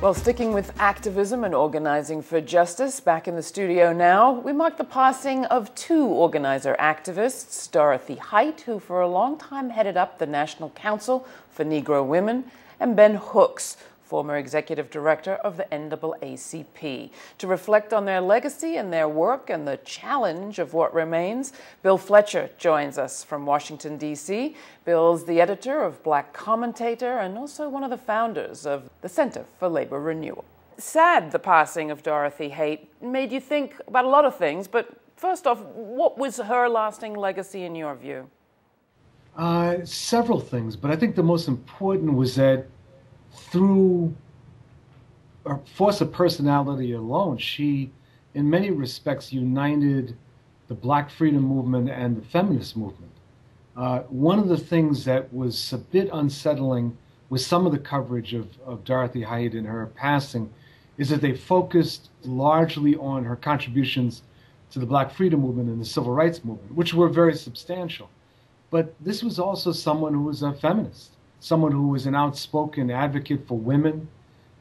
Well, sticking with activism and organizing for justice, back in the studio now, we mark the passing of two organizer activists, Dorothy Height, who for a long time headed up the National Council for Negro Women, and Ben Hooks, former executive director of the NAACP. To reflect on their legacy and their work and the challenge of what remains, Bill Fletcher joins us from Washington, D.C. Bill's the editor of Black Commentator and also one of the founders of the Center for Labor Renewal. Sad the passing of Dorothy Height made you think about a lot of things, but first off, what was her lasting legacy in your view? Several things, but I think the most important was that through a force of personality alone, she, in many respects, united the Black freedom movement and the feminist movement. One of the things that was a bit unsettling with some of the coverage of Dorothy Height and her passing is that they focused largely on her contributions to the Black freedom movement and the civil rights movement, which were very substantial. But this was also someone who was a feminist, someone who was an outspoken advocate for women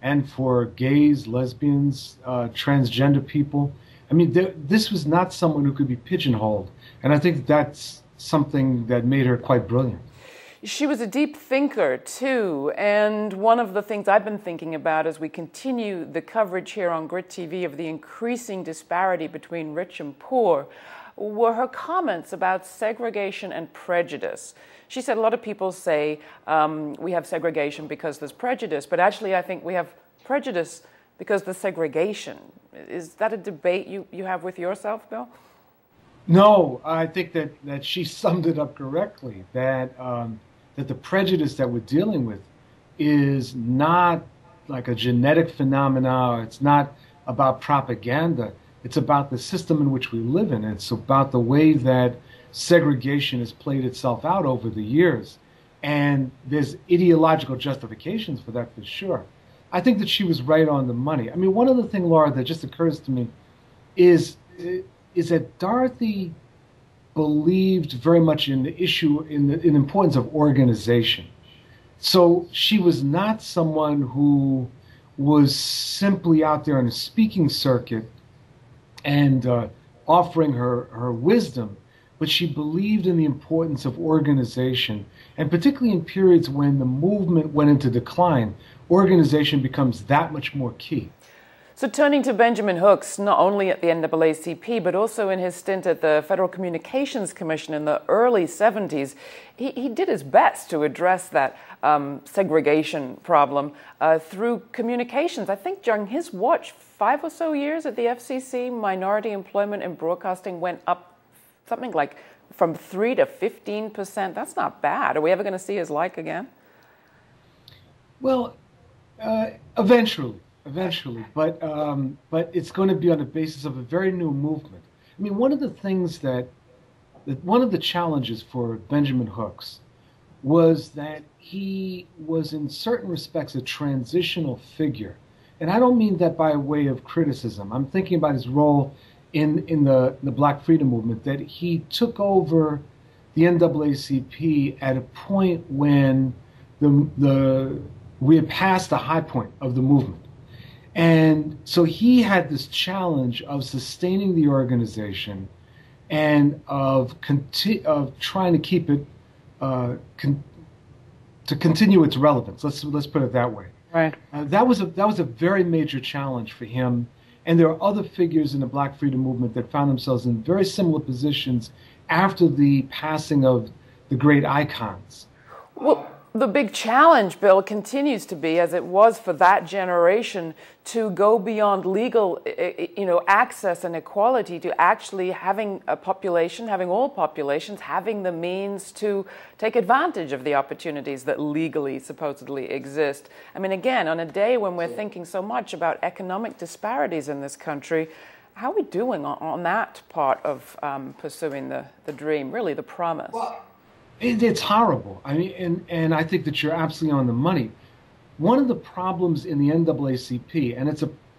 and for gays, lesbians, transgender people. I mean, this was not someone who could be pigeonholed. And I think that's something that made her quite brilliant. She was a deep thinker, too. And one of the things I've been thinking about as we continue the coverage here on GRITtv of the increasing disparity between rich and poor were her comments about segregation and prejudice. She said a lot of people say we have segregation because there's prejudice, but actually I think we have prejudice because there's segregation. Is that a debate you have with yourself, Bill? No, I think that she summed it up correctly, that the prejudice that we're dealing with is not like a genetic phenomenon. It's not about propaganda. It's about the system in which we live in. It's about the way that segregation has played itself out over the years. And there's ideological justifications for that, for sure. I think that she was right on the money. I mean, one other thing, Laura, that just occurs to me is that Dorothy believed very much in the issue, in the importance of organization. So she was not someone who was simply out there on a speaking circuit and offering her wisdom, but she believed in the importance of organization, and particularly in periods when the movement went into decline, organization becomes that much more key. So turning to Benjamin Hooks, not only at the NAACP, but also in his stint at the Federal Communications Commission in the early 70s, he did his best to address that segregation problem through communications. I think during his watch, 5 or so years at the FCC, minority employment in broadcasting went up something like from 3 to 15%. That's not bad. Are we ever going to see his like again? Well, eventually, but it's going to be on the basis of a very new movement. I mean, one of the things one of the challenges for Benjamin Hooks was that he was in certain respects a transitional figure. And I don't mean that by way of criticism. I'm thinking about his role in the Black freedom movement, that he took over the NAACP at a point when we had passed the high point of the movement. And so he had this challenge of sustaining the organization and of trying to keep it to continue its relevance. Let's put it that way. Right. That was a very major challenge for him. And there are other figures in the Black freedom movement that found themselves in very similar positions after the passing of the great icons. Well, the big challenge, Bill, continues to be, as it was for that generation, to go beyond legal, access and equality to actually having a population, having all populations, having the means to take advantage of the opportunities that legally, supposedly exist. I mean, again, on a day when we're thinking so much about economic disparities in this country, how are we doing on that part of pursuing the dream, really the promise? Well, it's horrible. I mean, and I think that you're absolutely on the money. One of the problems in the NAACP, and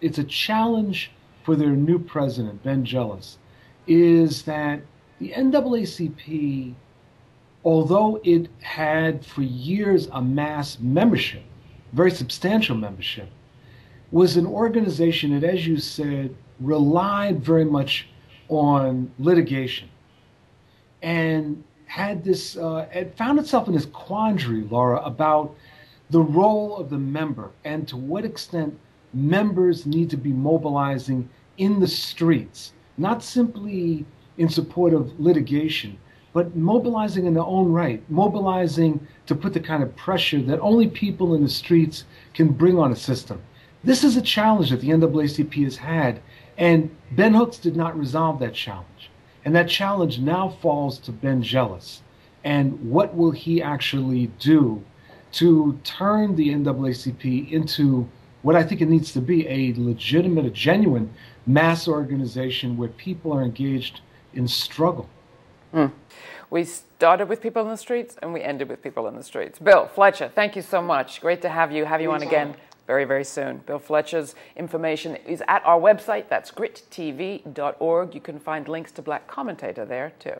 it's a challenge for their new president, Ben Jealous, is that the NAACP, although it had for years amassed membership, very substantial membership, was an organization that, as you said, relied very much on litigation and had this, it found itself in this quandary, Laura, about the role of the member and to what extent members need to be mobilizing in the streets, not simply in support of litigation, but mobilizing in their own right, mobilizing to put the kind of pressure that only people in the streets can bring on a system. This is a challenge that the NAACP has had, and Ben Hooks did not resolve that challenge. And that challenge now falls to Ben Jealous. And what will he actually do to turn the NAACP into what I think it needs to be, a legitimate, a genuine mass organization where people are engaged in struggle? We started with people in the streets and we ended with people in the streets. Bill Fletcher, thank you so much. Great to have you on again very, very soon. Bill Fletcher's information is at our website. That's GRITtv.org. You can find links to Black Commentator there too.